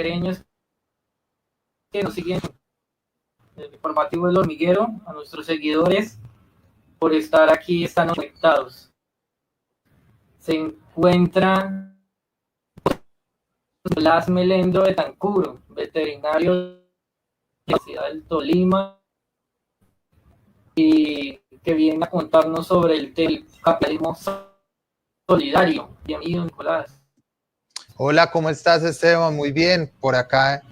ibaguereños que nos siguen en el informativo del hormiguero, a nuestros seguidores por estar aquí, están conectados. Se encuentra Blas Melendo de Tancuro, veterinario de la Universidad del Tolima, y que viene a contarnos sobre el capitalismo solidario. Bienvenido, Nicolás. Hola, ¿cómo estás, Esteban? Muy bien, por acá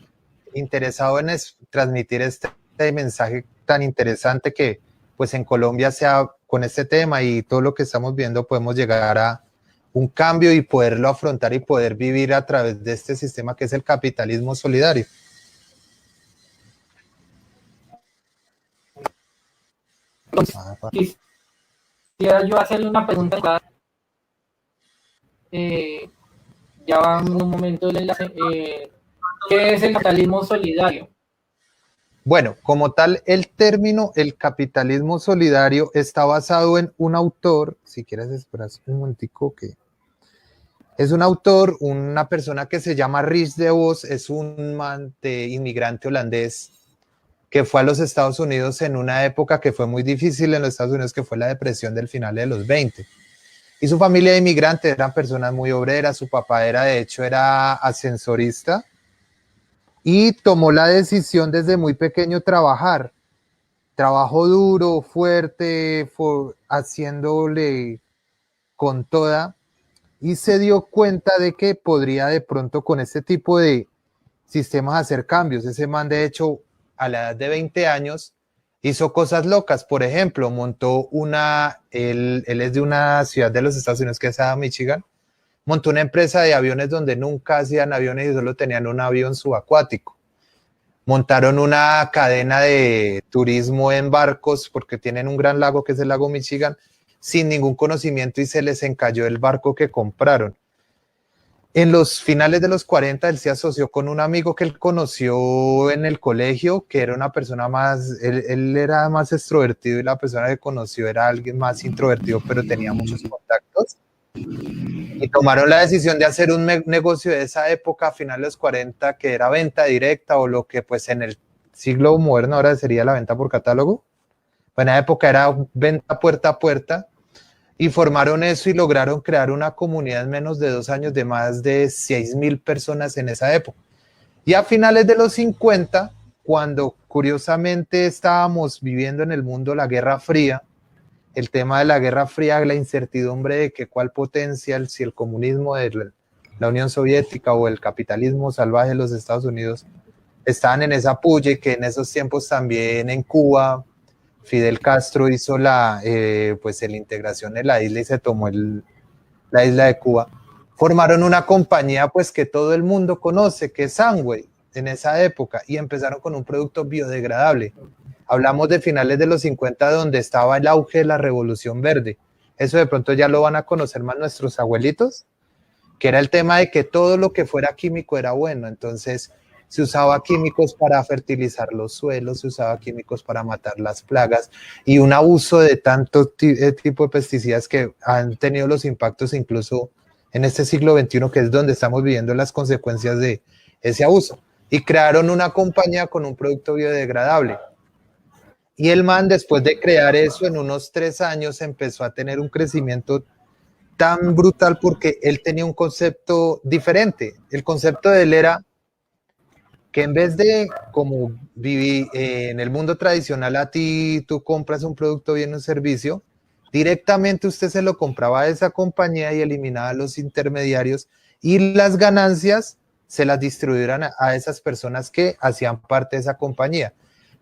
interesado en transmitir este mensaje tan interesante que pues en Colombia sea con este tema y todo lo que estamos viendo podemos llegar a un cambio y poderlo afrontar y poder vivir a través de este sistema que es el capitalismo solidario. Entonces, quisiera yo hacerle una pregunta. Ya va un momento del enlace. ¿Qué es el capitalismo solidario? Bueno, como tal, el término, el capitalismo solidario, está basado en un autor, si quieres esperar un momentico, que es un autor, una persona que se llama Rich DeVos, es un inmigrante holandés que fue a los Estados Unidos en una época que fue muy difícil en los Estados Unidos, que fue la depresión del final de los 20. Y su familia de inmigrantes eran personas muy obreras, su papá de hecho era ascensorista, y tomó la decisión desde muy pequeño trabajar. Trabajó duro, fuerte, haciéndole con toda, y se dio cuenta de que podría de pronto con este tipo de sistemas hacer cambios. Ese man, de hecho, a la edad de 20 años, hizo cosas locas. Por ejemplo, montó él es de una ciudad de los Estados Unidos que es Michigan, montó una empresa de aviones donde nunca hacían aviones y solo tenían un avión subacuático. Montaron una cadena de turismo en barcos porque tienen un gran lago que es el lago Michigan, sin ningún conocimiento, y se les encalló el barco que compraron. En los finales de los 40, él se asoció con un amigo que él conoció en el colegio, que era una persona más, él era más extrovertido y la persona que conoció era alguien más introvertido, pero tenía muchos contactos. Y tomaron la decisión de hacer un negocio de esa época, a finales de los 40, que era venta directa, o lo que pues en el siglo moderno ahora sería la venta por catálogo. En la época era venta puerta a puerta, y formaron eso y lograron crear una comunidad en menos de 2 años de más de 6,000 personas en esa época. Y a finales de los 50, cuando curiosamente estábamos viviendo en el mundo la Guerra Fría, el tema de la Guerra Fría, la incertidumbre de que cuál potencia, si el comunismo de la Unión Soviética o el capitalismo salvaje de los Estados Unidos, estaban en esa puya, y que en esos tiempos también en Cuba Fidel Castro hizo la integración de la isla y se tomó la isla de Cuba. Formaron una compañía pues que todo el mundo conoce, que es Amway, en esa época, y empezaron con un producto biodegradable. Hablamos de finales de los 50, donde estaba el auge de la Revolución Verde. Eso de pronto ya lo van a conocer más nuestros abuelitos, que era el tema de que todo lo que fuera químico era bueno. Entonces se usaba químicos para fertilizar los suelos, se usaba químicos para matar las plagas, y un abuso de tanto tipo de pesticidas que han tenido los impactos incluso en este siglo XXI, que es donde estamos viviendo las consecuencias de ese abuso. Y crearon una compañía con un producto biodegradable. Y el man, después de crear eso, en unos 3 años empezó a tener un crecimiento tan brutal porque él tenía un concepto diferente. El concepto de él era que en vez de como vivir en el mundo tradicional, a ti tú compras un producto, bien, un servicio, directamente usted se lo compraba a esa compañía y eliminaba los intermediarios, y las ganancias se las distribuyeran a esas personas que hacían parte de esa compañía.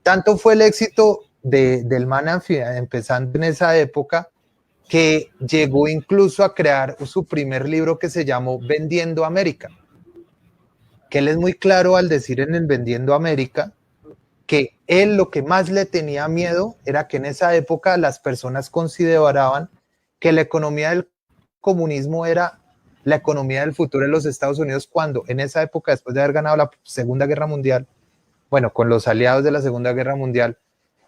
Tanto fue el éxito del man empezando en esa época, que llegó incluso a crear su primer libro que se llamó Vendiendo América, que él es muy claro al decir en el Vendiendo América que él lo que más le tenía miedo era que en esa época las personas consideraban que la economía del comunismo era la economía del futuro de los Estados Unidos, cuando en esa época, después de haber ganado la Segunda Guerra Mundial, bueno, con los aliados de la Segunda Guerra Mundial,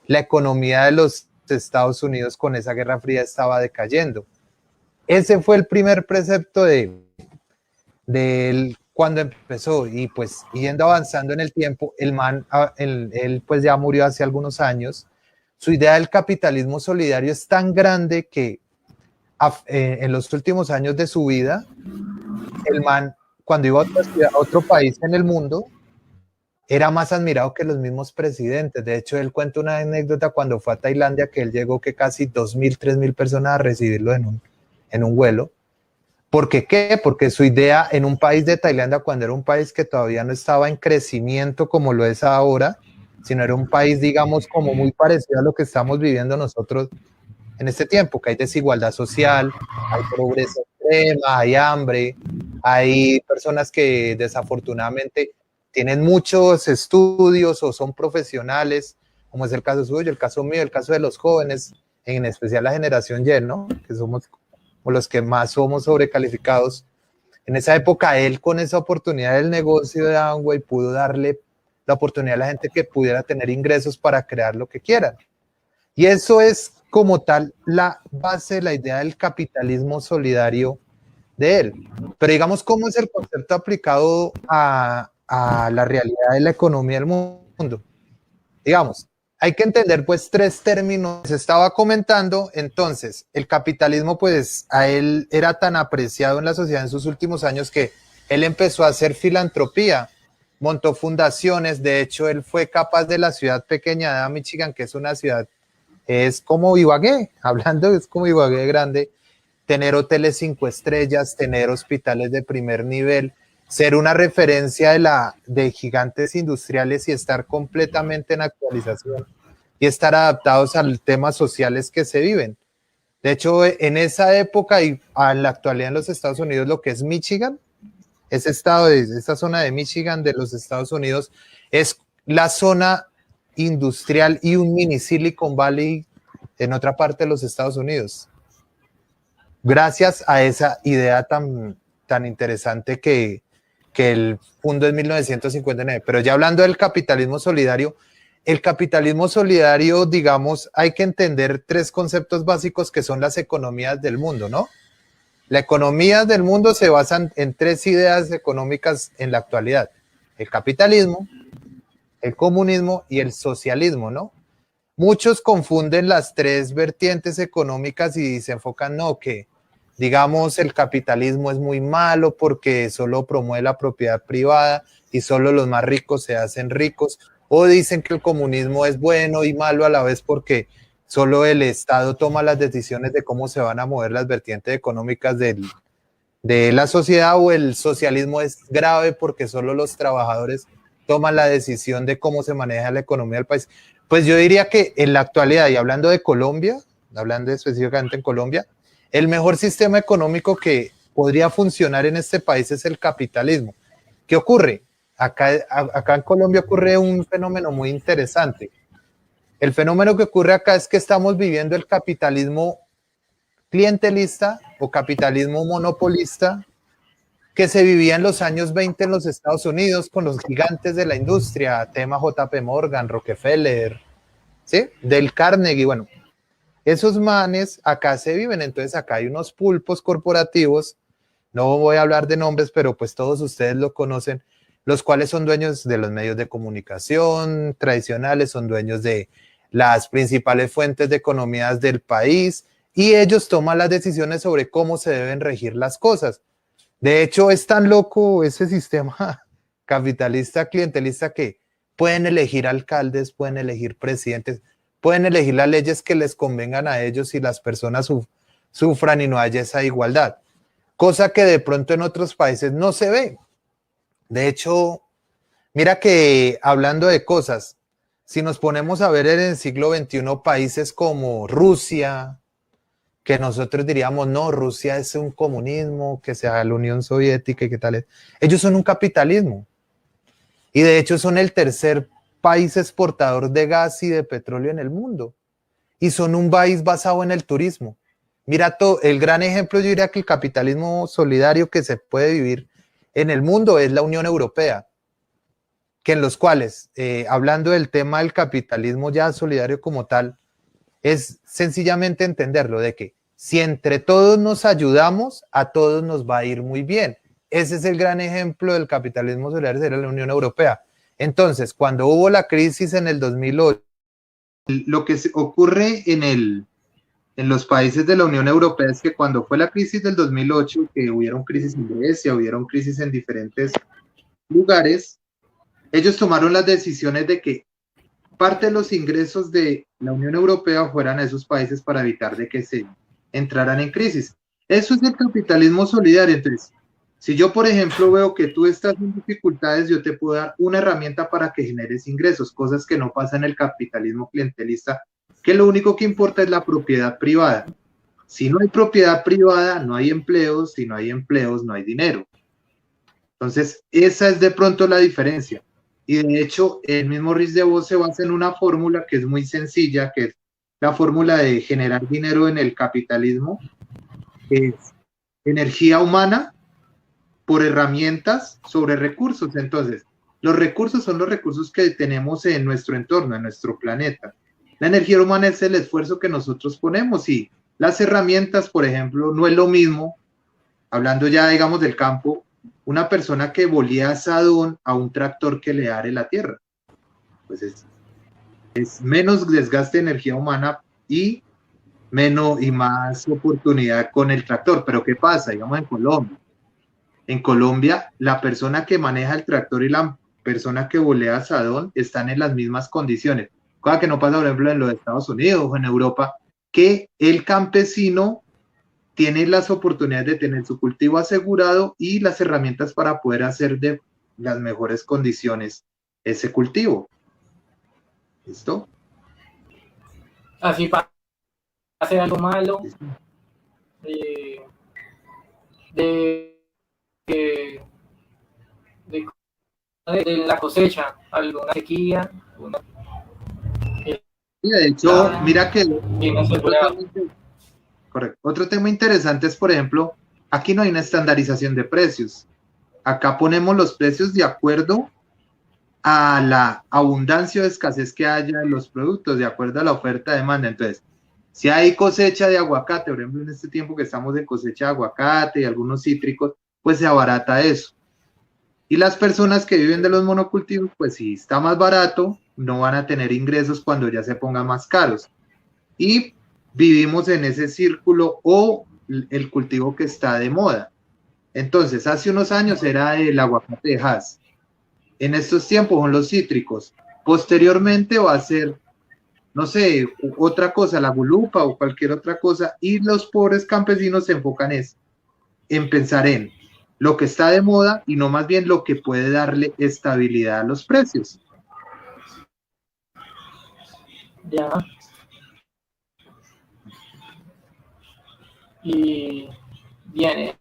la economía de los Estados Unidos con esa Guerra Fría estaba decayendo. Ese fue el primer precepto del cuando empezó y pues yendo avanzando en el tiempo, el man, él pues ya murió hace algunos años. Su idea del capitalismo solidario es tan grande que en los últimos años de su vida, el man, cuando iba a otro país en el mundo, era más admirado que los mismos presidentes. De hecho, él cuenta una anécdota cuando fue a Tailandia, que él llegó que casi 2.000, 3.000 personas a recibirlo en un vuelo. ¿Por qué qué? Porque su idea en un país de Tailandia, cuando era un país que todavía no estaba en crecimiento como lo es ahora, sino era un país, digamos, como muy parecido a lo que estamos viviendo nosotros en este tiempo, que hay desigualdad social, hay pobreza extrema, hay hambre, hay personas que desafortunadamente tienen muchos estudios o son profesionales, como es el caso suyo, el caso mío, el caso de los jóvenes, en especial la generación Y, ¿no? Que somos los que más somos sobrecalificados. En esa época, él con esa oportunidad del negocio de Amway pudo darle la oportunidad a la gente que pudiera tener ingresos para crear lo que quieran. Y eso es como tal la base, la idea del capitalismo solidario de él. Pero digamos, ¿cómo es el concepto aplicado a la realidad de la economía del mundo? Digamos, hay que entender pues tres términos. Se estaba comentando, entonces, el capitalismo pues a él era tan apreciado en la sociedad en sus últimos años que él empezó a hacer filantropía, montó fundaciones. De hecho, él fue capaz de la ciudad pequeña de Michigan, que es una ciudad, es como Ibagué, hablando es como Ibagué grande, tener hoteles 5 estrellas, tener hospitales de primer nivel, ser una referencia de gigantes industriales y estar completamente en actualización y estar adaptados a los temas sociales que se viven. De hecho, en esa época y en la actualidad en los Estados Unidos, lo que es Michigan, esta zona de Michigan de los Estados Unidos, es la zona industrial y un mini Silicon Valley en otra parte de los Estados Unidos. Gracias a esa idea tan interesante que el fundó en 1959. Pero ya hablando del capitalismo solidario, el capitalismo solidario, digamos, hay que entender tres conceptos básicos que son las economías del mundo, ¿no? La economía del mundo se basa en tres ideas económicas en la actualidad: el capitalismo, el comunismo y el socialismo, ¿no? Muchos confunden las tres vertientes económicas y se enfocan, no, que digamos el capitalismo es muy malo porque solo promueve la propiedad privada y solo los más ricos se hacen ricos, o dicen que el comunismo es bueno y malo a la vez porque solo el Estado toma las decisiones de cómo se van a mover las vertientes económicas de la sociedad, o el socialismo es grave porque solo los trabajadores toman la decisión de cómo se maneja la economía del país. Pues yo diría que en la actualidad, y hablando de Colombia, hablando específicamente en Colombia, el mejor sistema económico que podría funcionar en este país es el capitalismo. ¿Qué ocurre? Acá en Colombia ocurre un fenómeno muy interesante. El fenómeno que ocurre acá es que estamos viviendo el capitalismo clientelista o capitalismo monopolista que se vivía en los años 20 en los Estados Unidos con los gigantes de la industria, tema JP Morgan, Rockefeller, ¿sí? Del Carnegie, bueno, esos manes acá se viven. Entonces acá hay unos pulpos corporativos, no voy a hablar de nombres, pero pues todos ustedes lo conocen, los cuales son dueños de los medios de comunicación tradicionales, son dueños de las principales fuentes de economías del país, y ellos toman las decisiones sobre cómo se deben regir las cosas. De hecho, es tan loco ese sistema capitalista, clientelista, que pueden elegir alcaldes, pueden elegir presidentes, pueden elegir las leyes que les convengan a ellos y las personas sufran y no haya esa igualdad. Cosa que de pronto en otros países no se ve. De hecho, mira que hablando de cosas, si nos ponemos a ver en el siglo XXI países como Rusia, que nosotros diríamos, no, Rusia es un comunismo, que sea la Unión Soviética y qué tal es. Ellos son un capitalismo. Y de hecho son el tercer país exportador de gas y de petróleo en el mundo. Y son un país basado en el turismo. Mira, el gran ejemplo, yo diría que el capitalismo solidario que se puede vivir en el mundo es la Unión Europea, que en los cuales, hablando del tema del capitalismo ya solidario como tal, es sencillamente entenderlo de que si entre todos nos ayudamos, a todos nos va a ir muy bien. ese es el gran ejemplo del capitalismo solidario, era la Unión Europea. Entonces, cuando hubo la crisis en el 2008, lo que ocurre en los países de la Unión Europea es que cuando fue la crisis del 2008, que hubieron crisis en Grecia, hubieron crisis en diferentes lugares, ellos tomaron las decisiones de que parte de los ingresos de la Unión Europea fueran a esos países para evitar de que se entraran en crisis. Eso es el capitalismo solidario. Entonces, si yo, por ejemplo, veo que tú estás en dificultades, yo te puedo dar una herramienta para que generes ingresos, cosas que no pasan en el capitalismo clientelista, que lo único que importa es la propiedad privada. Si no hay propiedad privada, no hay empleos, si no hay empleos, no hay dinero. Entonces, esa es de pronto la diferencia. Y de hecho, el mismo Ruiz de Vos se basa en una fórmula que es muy sencilla, que es la fórmula de generar dinero en el capitalismo, que es energía humana por herramientas sobre recursos. Entonces, los recursos son los recursos que tenemos en nuestro entorno, en nuestro planeta. La energía humana es el esfuerzo que nosotros ponemos y las herramientas, por ejemplo, no es lo mismo, hablando ya, digamos, del campo, una persona que bolea azadón a un tractor que le are la tierra. Pues es menos desgaste de energía humana y menos y más oportunidad con el tractor. Pero ¿qué pasa? Digamos en Colombia. En Colombia, la persona que maneja el tractor y la persona que bolea azadón están en las mismas condiciones. Cosa que no pasa, por ejemplo, en los Estados Unidos o en Europa, que el campesino tiene las oportunidades de tener su cultivo asegurado y las herramientas para poder hacer de las mejores condiciones ese cultivo. ¿Listo? Así pase algo malo, de la cosecha, alguna sequía, y de hecho, mira que correcto. Otro tema interesante es, por ejemplo, aquí no hay una estandarización de precios. Acá ponemos los precios de acuerdo a la abundancia o escasez que haya en los productos, de acuerdo a la oferta-demanda. Entonces, si hay cosecha de aguacate, por ejemplo, en este tiempo que estamos de cosecha de aguacate y algunos cítricos, pues se abarata eso. Y las personas que viven de los monocultivos, pues si está más barato, no van a tener ingresos cuando ya se pongan más caros. Y vivimos en ese círculo o el cultivo que está de moda. Entonces, hace unos años era el aguacate de Hass. En estos tiempos son los cítricos. Posteriormente va a ser, no sé, otra cosa, la gulupa o cualquier otra cosa. Y los pobres campesinos se enfocan en pensar en lo que está de moda y no más bien lo que puede darle estabilidad a los precios. Ya. Y viene.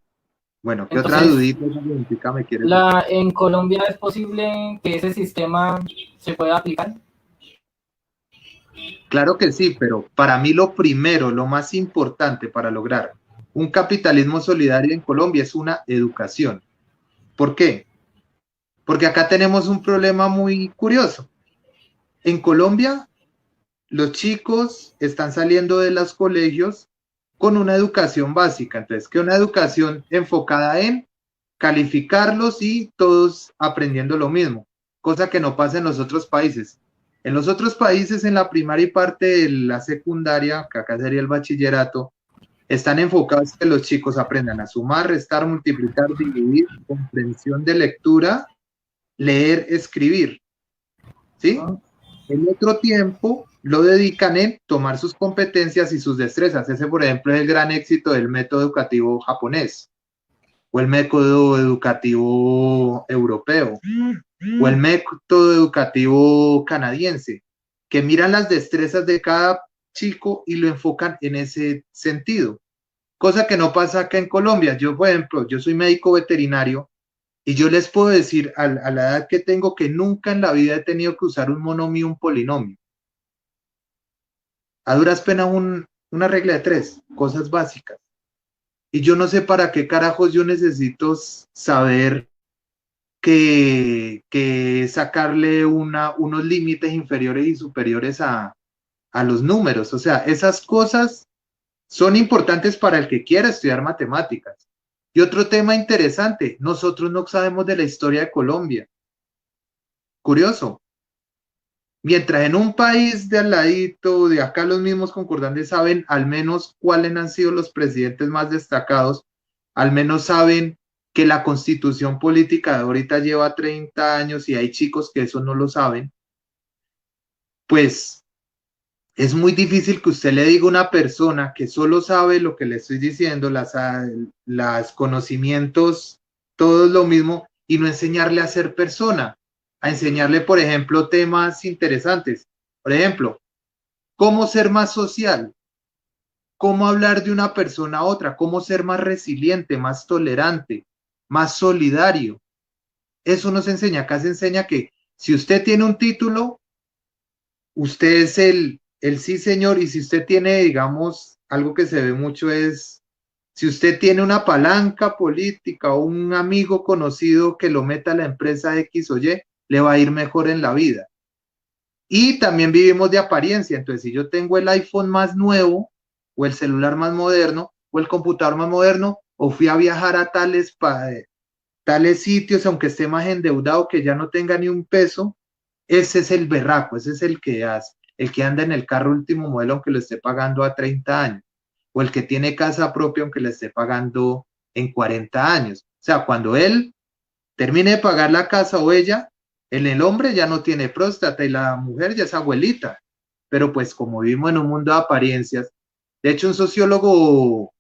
Bueno, ¿qué otra dudita me quieres decir? ¿En Colombia es posible que ese sistema se pueda aplicar? Claro que sí, pero para mí lo primero, lo más importante para lograr un capitalismo solidario en Colombia es una educación. ¿Por qué? Porque acá tenemos un problema muy curioso. En Colombia, los chicos están saliendo de los colegios con una educación básica. Entonces, que una educación enfocada en calificarlos y todos aprendiendo lo mismo, cosa que no pasa en los otros países. En los otros países, en la primaria y parte de la secundaria, que acá sería el bachillerato, están enfocados en que los chicos aprendan a sumar, restar, multiplicar, dividir, comprensión de lectura, leer, escribir. ¿Sí? El otro tiempo lo dedican en tomar sus competencias y sus destrezas. Ese, por ejemplo, es el gran éxito del método educativo japonés, o el método educativo europeo, o el método educativo canadiense, que miran las destrezas de cada chico y lo enfocan en ese sentido. Cosa que no pasa acá en Colombia. Yo, por ejemplo, yo soy médico veterinario y yo les puedo decir a la edad que tengo que nunca en la vida he tenido que usar un monomio y un polinomio. A duras penas una regla de 3, cosas básicas. Y yo no sé para qué carajos yo necesito saber que sacarle unos límites inferiores y superiores a los números. O sea, esas cosas son importantes para el que quiera estudiar matemáticas. Y otro tema interesante, nosotros no sabemos de la historia de Colombia. Curioso. Mientras en un país de al ladito, de acá los mismos concordantes saben al menos cuáles han sido los presidentes más destacados, al menos saben que la constitución política de ahorita lleva 30 años y hay chicos que eso no lo saben, pues es muy difícil que usted le diga a una persona que solo sabe lo que le estoy diciendo, las conocimientos, todo es lo mismo, y no enseñarle a ser persona, a enseñarle, por ejemplo, temas interesantes. Por ejemplo, cómo ser más social, cómo hablar de una persona a otra, cómo ser más resiliente, más tolerante, más solidario. Eso nos enseña, acá se enseña que si usted tiene un título, usted es el sí señor, y si usted tiene, digamos, algo que se ve mucho es, si usted tiene una palanca política o un amigo conocido que lo meta a la empresa X o Y, le va a ir mejor en la vida. Y también vivimos de apariencia, entonces si yo tengo el iPhone más nuevo, o el celular más moderno, o el computador más moderno, o fui a viajar a tales sitios, aunque esté más endeudado, que ya no tenga ni un peso, ese es el berraco, ese es el que hace, el que anda en el carro último modelo aunque lo esté pagando a 30 años, o el que tiene casa propia aunque le esté pagando en 40 años. O sea, cuando él termine de pagar la casa o ella, el hombre ya no tiene próstata y la mujer ya es abuelita. Pero pues como vivimos en un mundo de apariencias, de hecho un sociólogo,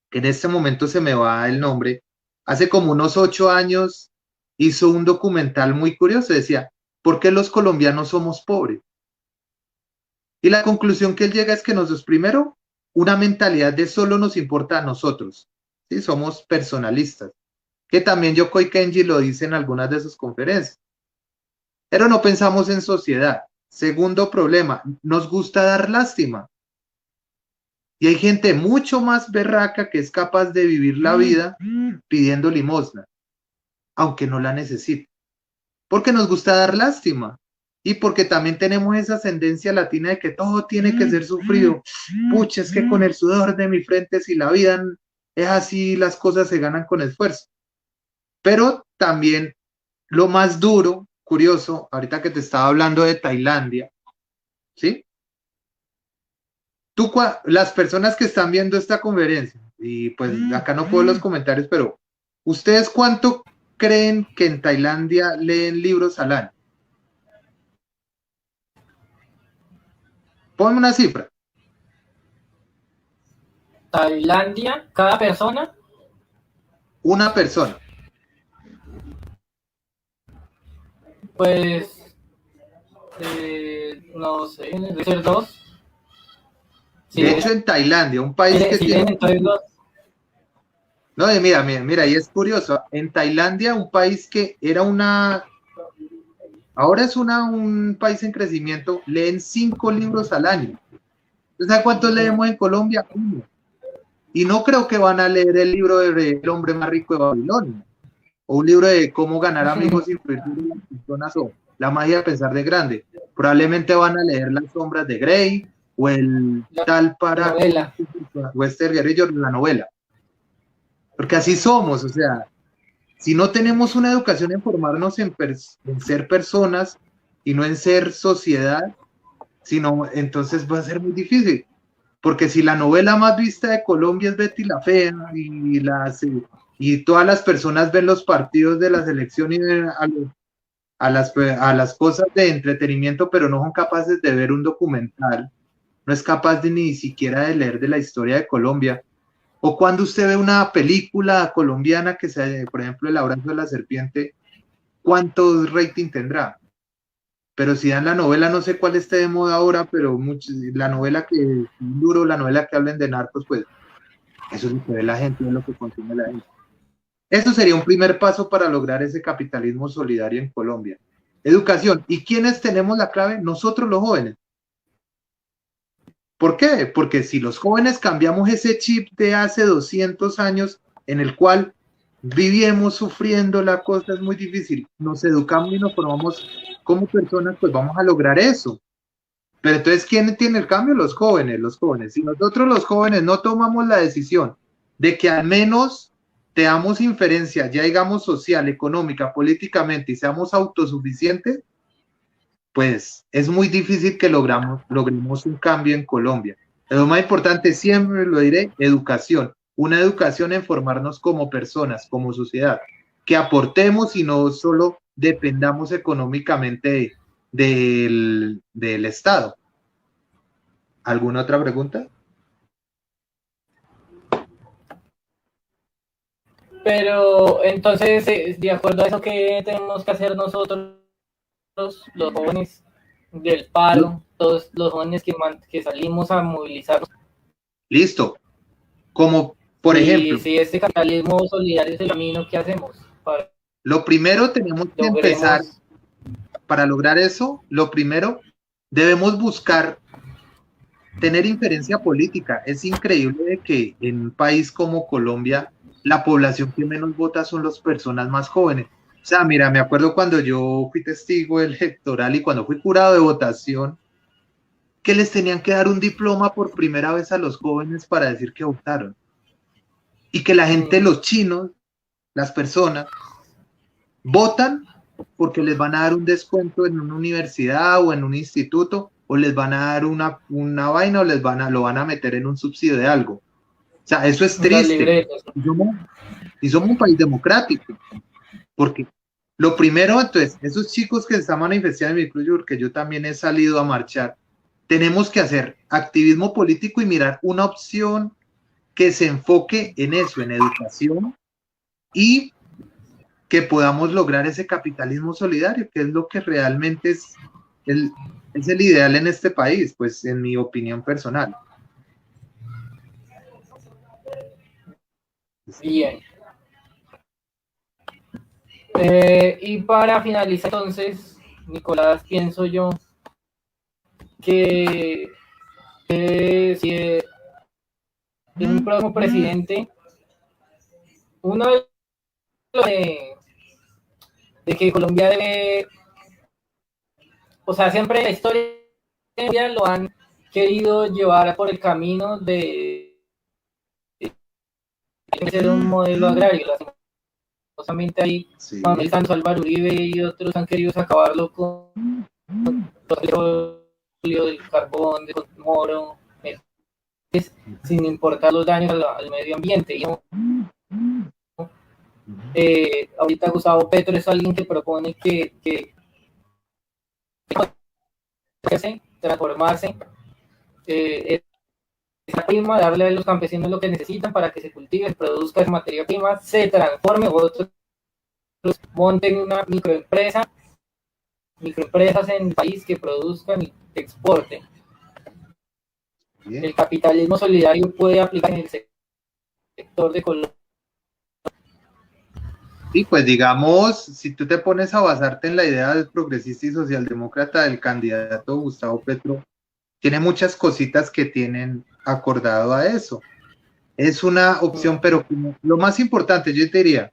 que en este momento se me va el nombre, hace como unos 8 años hizo un documental muy curioso, decía, ¿por qué los colombianos somos pobres? Y la conclusión que él llega es que nosotros, primero, una mentalidad de solo nos importa a nosotros, ¿sí? Somos personalistas, que también Yokoi Kenji lo dice en algunas de sus conferencias. Pero no pensamos en sociedad. Segundo problema, nos gusta dar lástima. Y hay gente mucho más berraca que es capaz de vivir la vida pidiendo limosna, aunque no la necesite. Porque nos gusta dar lástima. Y porque también tenemos esa ascendencia latina de que todo tiene que ser sufrido. Pucha, es que con el sudor de mi frente, si la vida es así, las cosas se ganan con esfuerzo. Pero también lo más duro, curioso, ahorita que te estaba hablando de Tailandia, ¿sí? Las personas que están viendo esta conferencia, y pues acá no puedo los comentarios, pero ¿ustedes cuánto creen que en Tailandia leen libros al año? Ponme una cifra. Tailandia, cada persona, Una persona. pues, no sé, debe ser dos. Sí, De hecho, en Tailandia, un país que sí, tiene... entonces dos. No, mira, y es curioso. En Tailandia, un país que era ahora es un país en crecimiento, leen 5 libros al año. ¿Sabes cuántos leemos en Colombia? 1. Y no creo que van a leer el libro de El hombre más rico de Babilonia, o un libro de cómo ganar amigos, influir en las personas, o La magia de pensar de grande. Probablemente van a leer Las sombras de Grey, o el tal para Western Guerrero, la novela. Porque así somos, o sea, si no tenemos una educación en formarnos en ser personas y no en ser sociedad, sino entonces va a ser muy difícil. Porque si la novela más vista de Colombia es Betty la Fea y todas las personas ven los partidos de la selección y ven a las cosas de entretenimiento, pero no son capaces de ver un documental, no es capaz ni siquiera de leer de la historia de Colombia. O cuando usted ve una película colombiana que sea, por ejemplo, El abrazo de la serpiente, ¿cuántos rating tendrá? Pero si dan la novela, no sé cuál esté de moda ahora, pero la novela que duro, la novela que hablen de narcos, pues eso es lo que ve la gente, es lo que consume la gente. Eso sería un primer paso para lograr ese capitalismo solidario en Colombia. Educación. ¿Y quiénes tenemos la clave? Nosotros los jóvenes. ¿Por qué? Porque si los jóvenes cambiamos ese chip de hace 200 años en el cual vivimos sufriendo, la cosa es muy difícil. Nos educamos y nos formamos como personas, pues vamos a lograr eso. Pero entonces, ¿quién tiene el cambio? Los jóvenes, los jóvenes. Si nosotros los jóvenes no tomamos la decisión de que al menos damos inferencia, ya digamos social, económica, políticamente, y seamos autosuficientes, pues es muy difícil que logremos un cambio en Colombia. Lo más importante, siempre lo diré, educación. Una educación en formarnos como personas, como sociedad, que aportemos y no solo dependamos económicamente del Estado. ¿Alguna otra pregunta? Pero entonces, de acuerdo a eso, ¿qué tenemos que hacer nosotros, los jóvenes del paro, todos los jóvenes que salimos a movilizarnos? Listo. Como, por ejemplo, Si este capitalismo solidario es el camino, ¿qué hacemos? Para lo primero tenemos que empezar, para lograr eso, lo primero, debemos buscar tener inferencia política. Es increíble de que en un país como Colombia, la población que menos vota son las personas más jóvenes. O sea, mira, me acuerdo cuando yo fui testigo electoral y cuando fui jurado de votación, que les tenían que dar un diploma por primera vez a los jóvenes para decir que votaron. Y que la gente, los chinos, las personas, votan porque les van a dar un descuento en una universidad o en un instituto, o les van a dar una vaina, o lo van a meter en un subsidio de algo. O sea, eso es triste. Y somos un país democrático. Porque lo primero, entonces, esos chicos que se están manifestando en mi club, que yo también he salido a marchar, tenemos que hacer activismo político y mirar una opción que se enfoque en eso, en educación, y que podamos lograr ese capitalismo solidario, que es lo que realmente es el ideal en este país, pues en mi opinión personal. Bien. Y para finalizar, entonces, Nicolás, pienso yo que si un próximo presidente, uno de que Colombia debe, o sea, siempre en la historia lo han querido llevar por el camino de ser un modelo agrario. Lastimosamente ahí, Manuel Santos, Álvaro Uribe y otros han querido acabarlo con el petróleo, del carbón, del Moro, sin importar los daños al medio ambiente. Y ahorita Gustavo Petro es alguien que propone que transformarse, esa prima, darle a los campesinos lo que necesitan para que se cultive, se produzca esa materia prima, se transforme, otros monten una microempresas en el país que produzcan y exporten. Bien. El capitalismo solidario puede aplicar en el sector de Colombia. Sí, pues digamos, si tú te pones a basarte en la idea del progresista y socialdemócrata del candidato Gustavo Petro, tiene muchas cositas que tienen acordado a eso. Es una opción, pero lo más importante, yo te diría,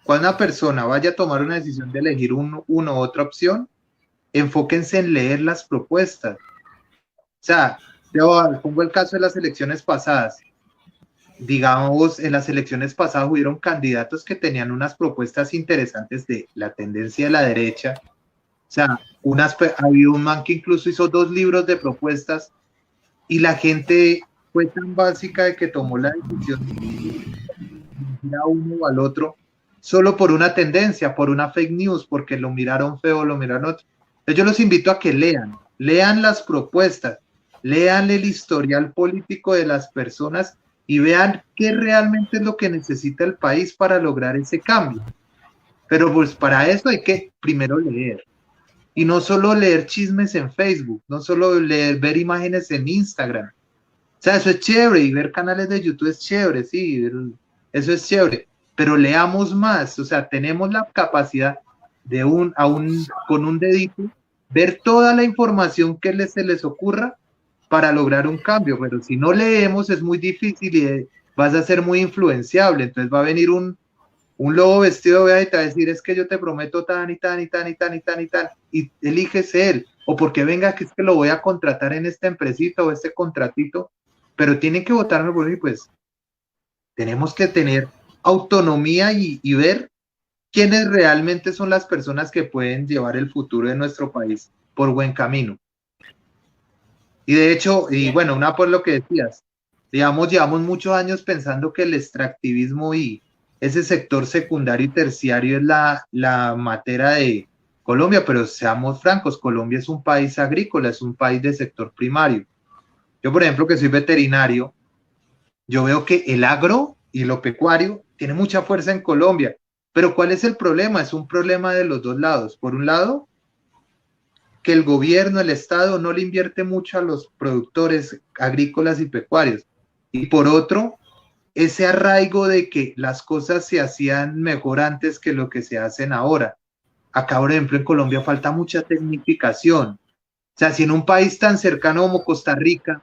cuando una persona vaya a tomar una decisión de elegir una u otra opción, enfóquense en leer las propuestas. O sea, yo pongo el caso de las elecciones pasadas. Digamos, en las elecciones pasadas hubieron candidatos que tenían unas propuestas interesantes de la tendencia de la derecha. O sea, había un man que incluso hizo 2 libros de propuestas y la gente fue tan básica de que tomó la decisión de ir a uno o al otro solo por una tendencia, por una fake news, porque lo miraron feo, lo miraron otro. Entonces yo los invito a que lean las propuestas, lean el historial político de las personas y vean qué realmente es lo que necesita el país para lograr ese cambio. Pero pues para eso hay que primero leer. Y no solo leer chismes en Facebook, no solo ver imágenes en Instagram. O sea, eso es chévere, y ver canales de YouTube es chévere, sí, eso es chévere. Pero leamos más, o sea, tenemos la capacidad de con un dedito, ver toda la información que se les ocurra para lograr un cambio, pero si no leemos es muy difícil y vas a ser muy influenciable, entonces va a venir un lobo vestido de y te va a decir, es que yo te prometo tan y tan y tan y tan y tan y tan, y eliges él, o porque venga que es que lo voy a contratar en esta empresita o este contratito, pero tienen que votarme por mí, pues tenemos que tener autonomía y ver quiénes realmente son las personas que pueden llevar el futuro de nuestro país por buen camino. Y de hecho, y bueno, una por lo que decías, digamos, llevamos muchos años pensando que el extractivismo y ese sector secundario y terciario es la materia de Colombia, pero seamos francos, Colombia es un país agrícola, es un país de sector primario. Yo, por ejemplo, que soy veterinario, yo veo que el agro y lo pecuario tiene mucha fuerza en Colombia, pero ¿cuál es el problema? Es un problema de los dos lados. Por un lado, que el gobierno, el Estado, no le invierte mucho a los productores agrícolas y pecuarios. Y por otro, ese arraigo de que las cosas se hacían mejor antes que lo que se hacen ahora. Acá, por ejemplo, en Colombia falta mucha tecnificación. O sea, si en un país tan cercano como Costa Rica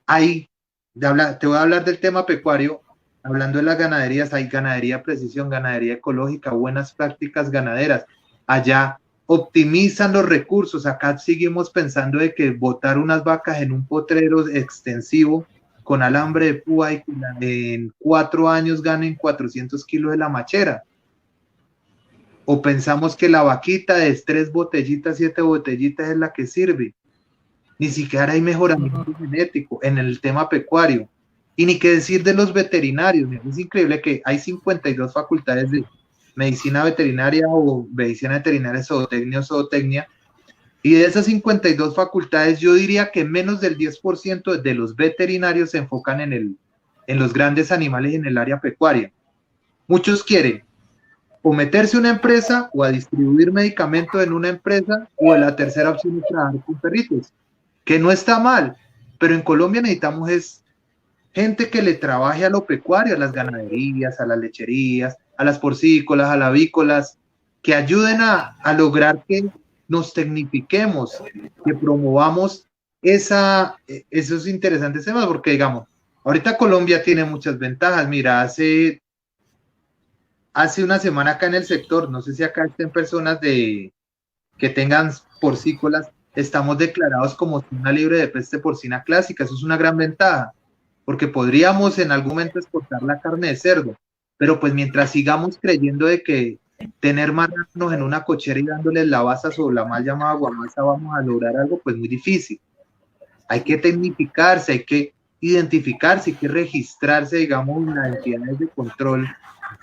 hay, te voy a hablar del tema pecuario, hablando de las ganaderías, hay ganadería de precisión, ganadería ecológica, buenas prácticas ganaderas. Allá optimizan los recursos. Acá seguimos pensando de que botar unas vacas en un potrero extensivo con alambre de púa y que en 4 años ganen 400 kilos de la machera. O pensamos que la vaquita de 3 botellitas, 7 botellitas es la que sirve. Ni siquiera hay mejoramiento genético en el tema pecuario. Y ni qué decir de los veterinarios. Es increíble que hay 52 facultades de medicina veterinaria o medicina veterinaria, zootecnia o zootecnia, y de esas 52 facultades yo diría que menos del 10% de los veterinarios se enfocan en los grandes animales y en el área pecuaria. Muchos quieren o meterse a una empresa o a distribuir medicamentos en una empresa, o la tercera opción es trabajar con perritos, que no está mal, pero en Colombia necesitamos es gente que le trabaje a lo pecuario, a las ganaderías, a las lecherías, a las porcícolas, a las avícolas, que ayuden a lograr que nos tecnifiquemos, que promovamos esos interesantes temas, porque digamos, ahorita Colombia tiene muchas ventajas. Mira, hace una semana acá en el sector, no sé si acá estén personas que tengan porcícolas, estamos declarados como zona libre de peste porcina clásica. Eso es una gran ventaja, porque podríamos en algún momento exportar la carne de cerdo, pero pues mientras sigamos creyendo de que tener marranos en una cochera y dándoles la basa o la mal llamada guamasa vamos a lograr algo, pues muy difícil. Hay que tecnificarse, hay que identificarse, hay que registrarse, digamos, en las entidades de control,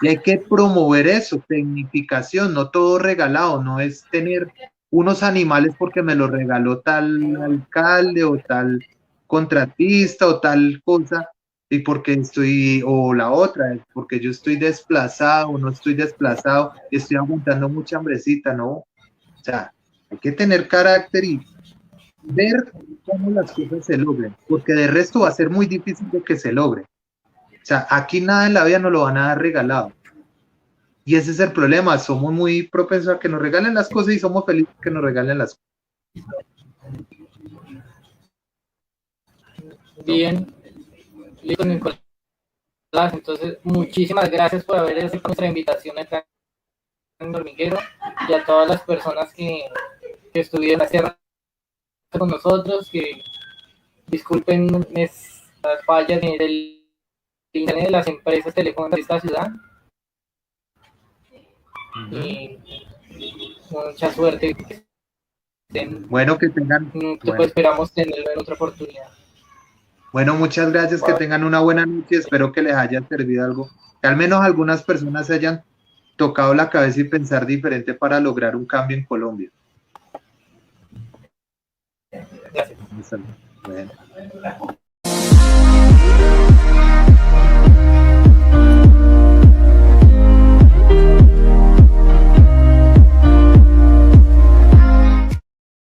y hay que promover eso, tecnificación, no todo regalado, no es tener unos animales porque me los regaló tal alcalde o tal contratista o tal cosa, y porque estoy, o la otra, es porque yo estoy desplazado o no estoy desplazado, estoy aguantando mucha hambrecita, ¿no? O sea, hay que tener carácter y ver cómo las cosas se logren, porque de resto va a ser muy difícil de que se logre. O sea, aquí nada en la vida nos lo van a dar regalado. Y ese es el problema, somos muy propensos a que nos regalen las cosas y somos felices que nos regalen las cosas. Bien, listo, Nicolás. Entonces, muchísimas gracias por haber aceptado nuestra invitación acá en Hormiguero, y a todas las personas que estuvieron hace rato con nosotros, que disculpen las fallas del internet de las empresas telefónicas de esta ciudad. Y mucha suerte. Bueno, que tengan. Bueno. Esperamos tenerlo en otra oportunidad. Bueno, muchas gracias, que tengan una buena noche, espero que les haya servido algo, que al menos algunas personas se hayan tocado la cabeza y pensar diferente para lograr un cambio en Colombia. Gracias. Bueno.